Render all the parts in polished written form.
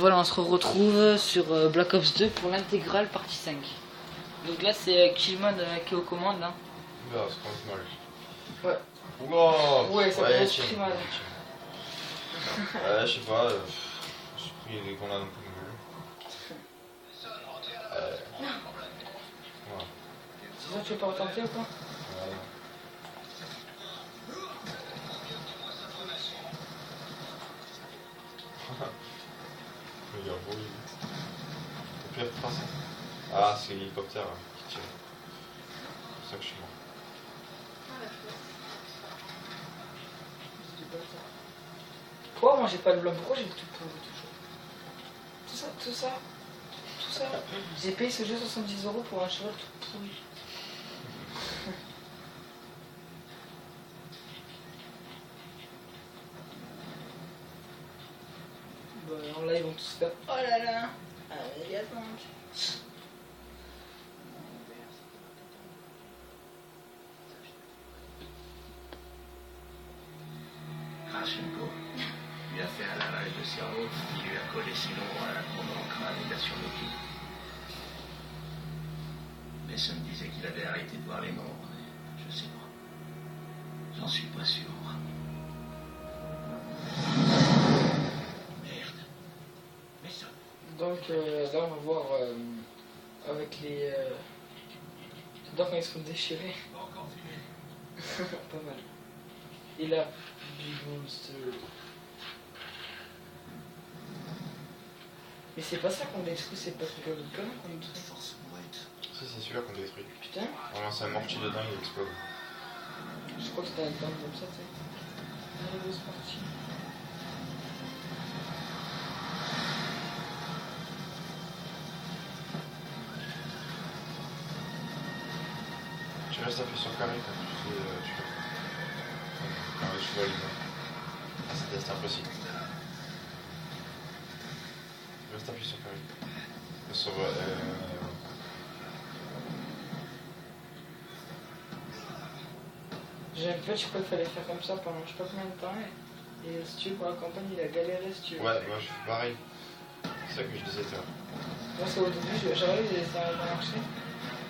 Voilà, on se retrouve sur Black Ops 2 pour l'intégrale partie 5. Donc là, c'est Killman qui est aux commandes. Hein. Oula, c'est quand même mal. Ouais. Oula. Ouais, ça ouais, commence très mal. Ouais, je sais pas. J'ai pris les qu'on a non plus. Voilà. C'est ça que tu veux pas retenter ou quoi? Voilà. Il a beau, le pire trace. Ah, c'est l'hélicoptère qui tire. C'est pour ça que je suis mort. Pourquoi moi j'ai pas de blanc? Pourquoi j'ai tout pourri toujours? Tout ça. J'ai payé ce jeu 70 € pour un cheval tout pourri. Bah, en live ils vont tous faire oh là là. Allez, attends. Krashenko lui a fait un lavage de cerveau qui lui a collé sinon à la trompe dans le crâne et l'a survécu. Mason disait qu'il avait arrêté de voir les nombres, mais je sais pas. J'en suis pas sûr. Merde. Mason. Donc là on va voir avec les... J'adore quand ils se font déchirer. Pas mal. Et là, Big Monster. Mais c'est pas ça qu'on détruit, c'est pas ce que de conneries qu'on détruit. Si, c'est celui-là qu'on détruit. Putain, On lance un mortier dedans, il explose. je crois que c'était un temps comme ça, tu sais. Allez, c'est parti. Tu restes appuyé sur carré quand tu fais. Quand je vois les mains. Ah, c'était impossible. Reste appuyé sur carré. Sur. J'ai fait, je crois qu'il fallait faire comme ça pendant je sais pas combien de temps. Et si tu veux, pour la campagne, il a galéré si tu veux. Ouais, moi je fais pareil. C'est ça que je disais, toi. Moi, c'est au début, j'arrive et ça a marché.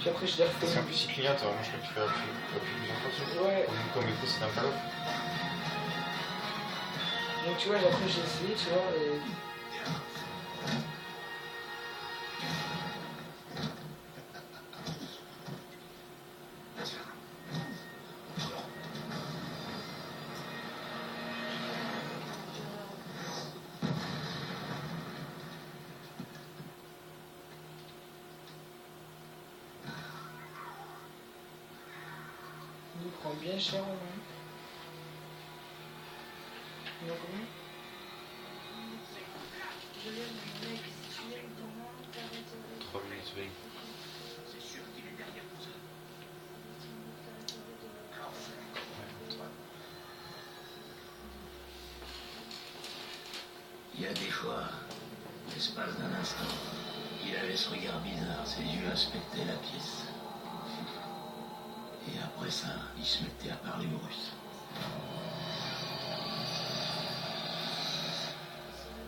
Puis après, je l'ai refait. C'est en plus, il clignote, moi je crois qu'il fait appuyer plusieurs fois dessus. Ouais. Comme il faut, c'est un Call of. Donc tu vois, après j'ai essayé, tu vois, et... Il prend bien cher au moins. Il y en a combien? Trois minutes, oui. C'est sûr qu'il est derrière tout ça. Il y a des fois, l'espace d'un instant, il avait ce regard bizarre, ses yeux inspectaient la pièce. Et après ça, il se mettait à parler au russe.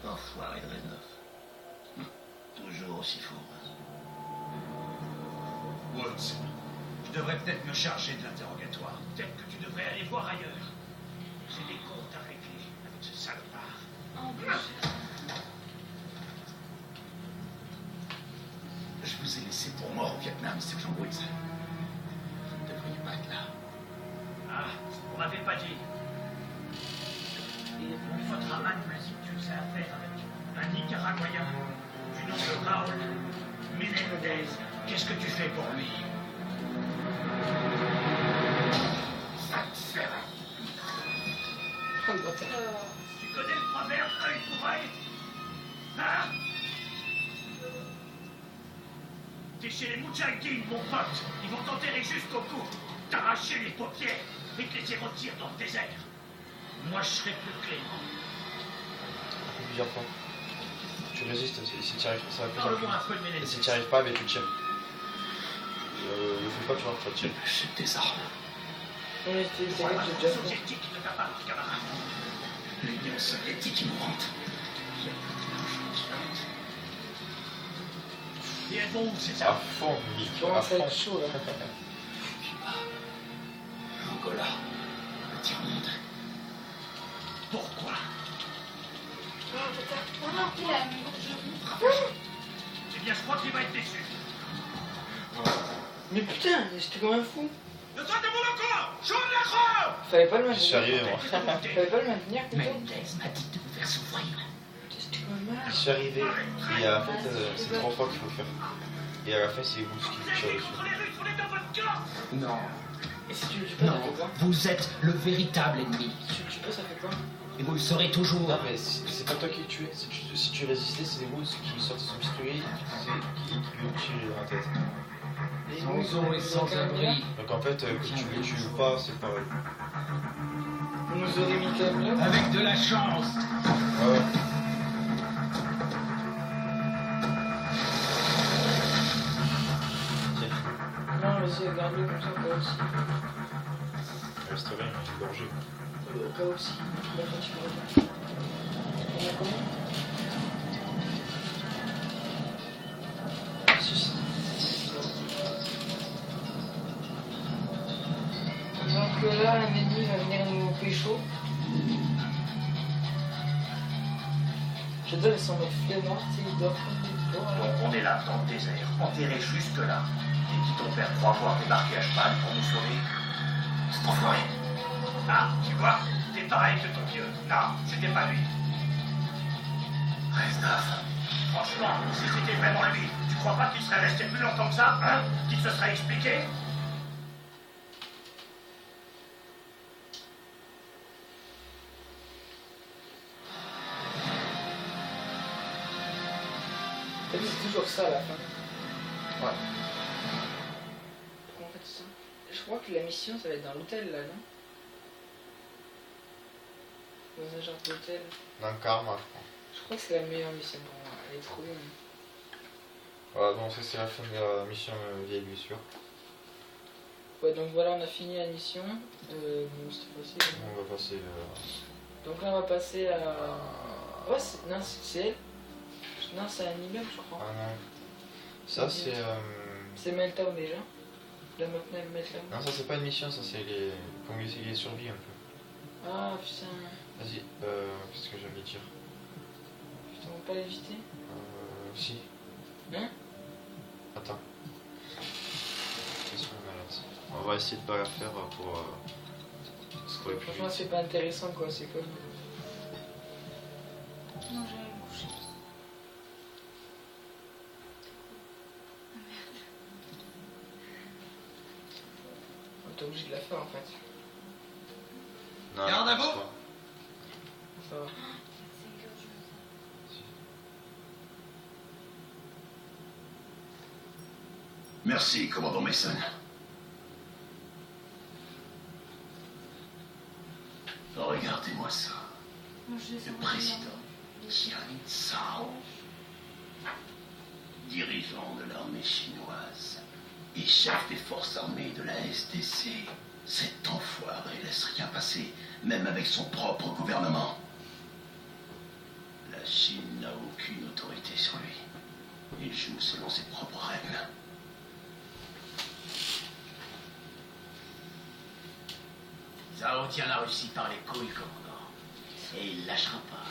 Enfoiré de Redneuf. Toujours aussi fort. Woods, je devrais peut-être me charger de l'interrogatoire. Peut-être que tu devrais aller voir ailleurs. J'ai des comptes à régler avec ce salopard. En plus, Je vous ai laissé pour mort au Vietnam, sergent Woods. Vous ne devriez pas être là. Ah, on m'avait pas dit. Il faudra maintenant si tu sais affaire avec un Nicaraguayen du nom de Raoul Menendez. Qu'est-ce que tu fais pour lui? Ça te sert. Oh, le bâtard. Tu connais le proverbe œil pour œil? Hein? T'es chez les Moudjahidines, mon pote. Ils vont t'enterrer jusqu'au cou, t'arracher les paupières et te laisser rôtir dans le désert. Moi, je serai plus clément. Plusieurs fois. Tu résistes, si tu n'y arrives pas, ça va plus Parle-moi un peu de Et Menendez. si tu n'y arrives pas, mais tu tires. Le fais pas, tu vois, tu vas tirer. C'est tes armes. Ouais, c'est Voilà j'ai l'Union déjà fait. soviétique de ta part, camarade. L'Union soviétique mourante. Et elles vont où, ces À armes? fond, Mick, Il commence à à être fond. chaud là. Angola, le tiers-monde. Pourquoi? Eh bien, je crois qu'il va être déçu. Mais putain, j'étais comme un fou. Le temps de mon encore! Chaud de la croix! Fallait pas le Je suis arrivé, maintenir. moi. Fallait pas le maintenir plutôt. Mendez m'a dit de vous faire souffrir. J'étais comme un malade. Je suis arrivé, et en fait, c'est 3 fois qu'il faut le faire. Et à la fin, c'est vous qui Vous tirez êtes dessus. contre les Russes, on est dans votre camp! Non, Et si tu le tues pas, ça non, fait quoi? vous êtes le véritable ennemi. Si tu le tues pas, ça fait quoi? Et vous le serez toujours. Non, mais c'est pas toi qui le tuais. Si tu résistais, c'est les Woods qui sortaient son pistolet, qui lui ont tiré dans la tête. Les Sans mouches, eau et ils sans ont quand même abri. Donc en fait, que tu le tues ou pas, c'est pareil. On nous aurait mis quand même là. Avec de la chance. Ah ouais. Tiens, Non, vas-y, regarde-le comme ça, au cas aussi. il reste rien, il est gorgé. Au cas aussi. La fin, tu peux regarder. On a combien? 6. Donc là, un ennemi va venir nous pécho. J'adore, ils sont en mode flemmard, tu sais, ils dorment comme des porcs. Donc on est là, dans le désert, enterré jusque là. Et qui ton père croit avoir débarqué à cheval pour nous sauver? C'est enfoiré. Ah, tu vois, t'es pareil que ton vieux. Non, c'était pas lui. Reznov. Franchement, si c'était vraiment lui, tu crois pas qu'il serait resté plus longtemps que ça, hein? Qu'il se serait expliqué? T'as vu, c'est toujours ça à la fin. Ouais. Pourquoi on fait ça? Je crois que la mission, ça va être dans l'hôtel, là, non? Dans un genre d'hôtel. Dans le karma, je crois. Je crois que c'est la meilleure mission pour moi. Elle est trop bien. Voilà, donc ça c'est la fin de la mission vieille blessure. Ouais, donc voilà, on a fini la mission. Bon, c'était facile. On va passer Donc là, on va passer à... Ouais, non, c'est elle. Non, c'est un immeuble, je crois. Ah non. Ça c'est... C'est Meltdown déjà. La Meltdown. Non, ça c'est pas une mission, ça c'est les... Comme essayer les survie un peu. Ah, putain. Vas-y, qu'est-ce que j'allais dire? Putain, on va pas l'éviter. Si. Hein? Attends. Qu'est-ce qu'on a là? On va essayer de pas la faire pour scroller plus Franchement, vite. c'est pas intéressant, quoi. C'est comme... Non, j'allais me coucher. T'es obligé de la faire, en fait. Non, Garde à je pense vous. pas. Ça va. C'est que je Merci, commandant Mason. Regardez-moi ça. Moi, je Le président Jiang Zhao, dirigeant de l'armée chinoise et chef des forces armées de la SDC. Cet enfoiré laisse rien passer, même avec son propre gouvernement. La Chine n'a aucune autorité sur lui. Il joue selon ses propres règles. Zhao tient la Russie par les couilles, commandant. Et il lâchera pas.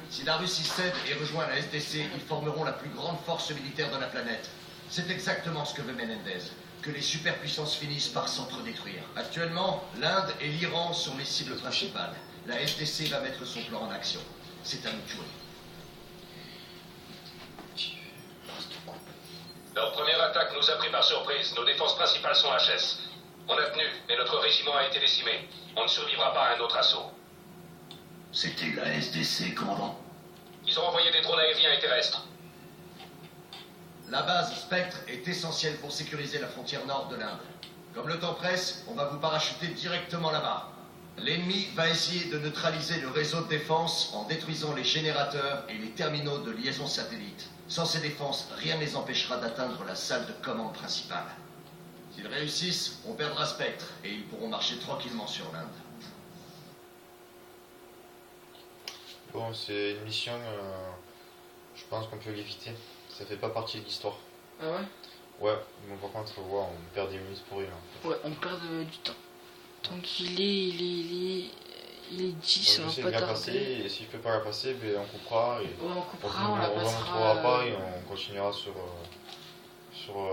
Si la Russie cède et rejoint la SDC, ils formeront la plus grande force militaire de la planète. C'est exactement ce que veut Menendez, que les superpuissances finissent par s'entre-détruire. Actuellement, l'Inde et l'Iran sont les cibles principales. La SDC va mettre son plan en action. C'est à nous de jouer. Leur première attaque nous a pris par surprise. Nos défenses principales sont HS. On a tenu, mais notre régiment a été décimé. On ne survivra pas à un autre assaut. C'était la SDC, commandant. Ils ont envoyé des drones aériens et terrestres. La base Spectre est essentielle pour sécuriser la frontière nord de l'Inde. Comme le temps presse, on va vous parachuter directement là-bas. L'ennemi va essayer de neutraliser le réseau de défense en détruisant les générateurs et les terminaux de liaison satellite. Sans ces défenses, rien ne les empêchera d'atteindre la salle de commande principale. S'ils réussissent, on perdra Spectre et ils pourront marcher tranquillement sur l'Inde. Bon, c'est une mission, je pense qu'on peut l'éviter. Ça fait pas partie de l'histoire. Ah ouais? Ouais, bon par contre, ouais, on perd des minutes pour rien. En fait. Ouais, on perd du temps. Donc il est 10, Donc, on j'essaie va de pas la passer, tarder. et si je peux pas la passer, ben, on coupera. Et Ouais, on coupera, on la on passera. retrouvera pas et on continuera sur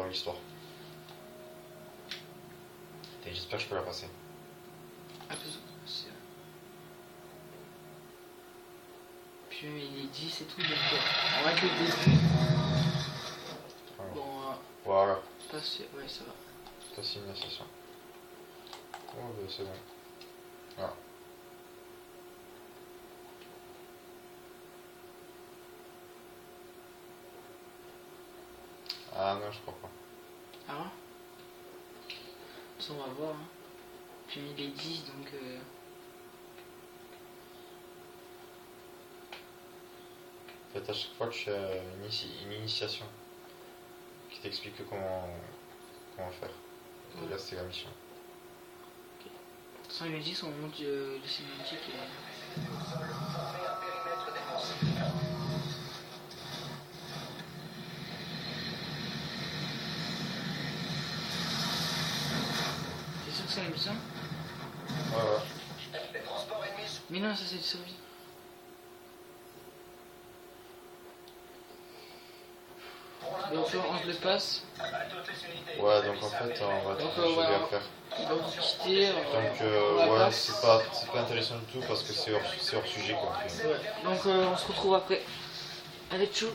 l'histoire. Et j'espère que je peux la passer. Ah, c'est- Puis il est 10 et tout, donc on va que le début. Voilà. Bon, Voilà, passer, ouais, ça va. passer une session. Oh, ben, c'est bon. Voilà. Ah non, je crois pas. Ah ouais? Ça, on va voir. Hein. Puis il est 10, donc... En fait, à chaque fois, tu as une initiation qui t'explique comment faire. Et là, c'est la mission. Sans le 10, on monte le cinématique. T'es sûr que c'est la mission? Ouais. Les transports ennemis. Mais non, ça c'est de survie. Donc on se le passe. Ouais, donc en fait, on va Donc, trouver des choses voilà. à faire. On va vous quitter. Donc, on la ouais, passe. c'est pas intéressant du tout parce que c'est hors sujet quoi. Ouais. Donc on se retrouve après. Allez, tchou.